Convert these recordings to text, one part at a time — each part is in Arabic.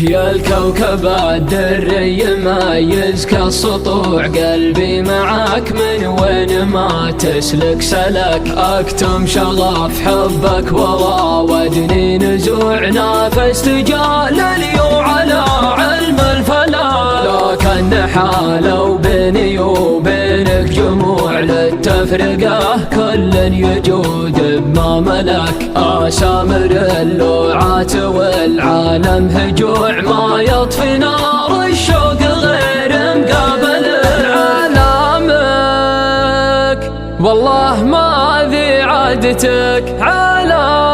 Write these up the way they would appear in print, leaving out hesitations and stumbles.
يا الكوكب الدري يميز كالسطوع، قلبي معاك من وين ما تسلك سلك. اكتم شغف حبك وراودني نزوع، نافست جاللي وعلى علم الفلا. لكن حالوا بيني وبينك جموع، للتفرقة كل يجود بما ملك. اسامر اللوعات والعالم هجوع، ما يطفي نار الشوق غير مقابل علامك. والله ما ذي عادتك علامك،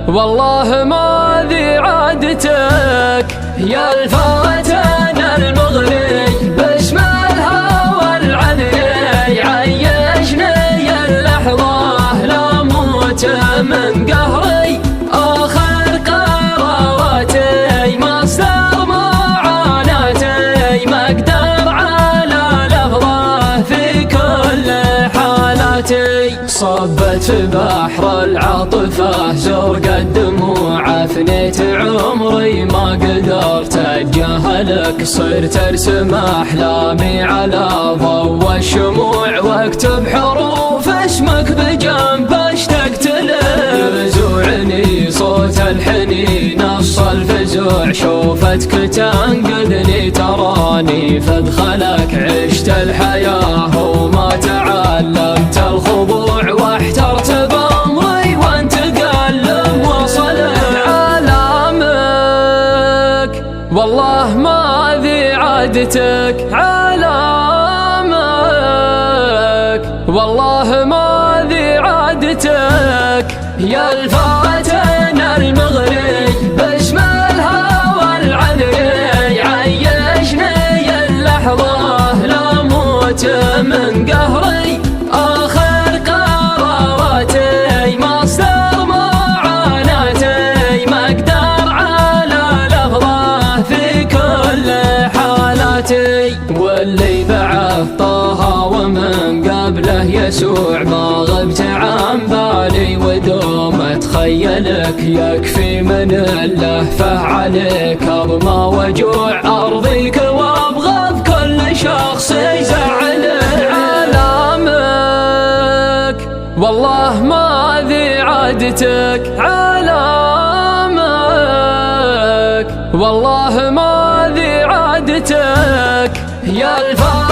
والله ما ذي عادتك. يا الفاتن المغري باسم الهوى العذري، عيشني اللحظة لا موت من قهري. آخر قراراتي مصدر معاناتي، ما أقدر على لفظه في كل حالاتي. صبت بحر العاطفة زرق الدموع، أفنيت عمري ما قدرت أتجاهلك. صرت أرسم أحلامي على ضوء الشموع، واكتب حروف اسمك بجنب اشتقت لك. يزوعني صوت الحنين نص الفزوع، شوفتك تنقذني تراني فادخلك. عشت الحياة وما تعلمت الخضوع، واحترت بأمري وانت قلب وصل علامك. والله ما ذي عادتك علامك، والله ما ذي عادتك. يا الفاتن المغري باسم الهوى العذري، عيشني اللحظة لا موت من قهري. آخر قراراتي مصدر معاناتي، ما أقدر على لفظه في كل حالاتي. واللي بعث طه ومن قبله يسوع، ما غبت عن بالي ودوم اتخيلك. يكفي من اللهفة عليك أضمى وجوع، أرضيك وأبغض كل شخص يزعلك. علامك والله ما ذي عادتك علامك، والله ما ذي عادتك. يا الفاتن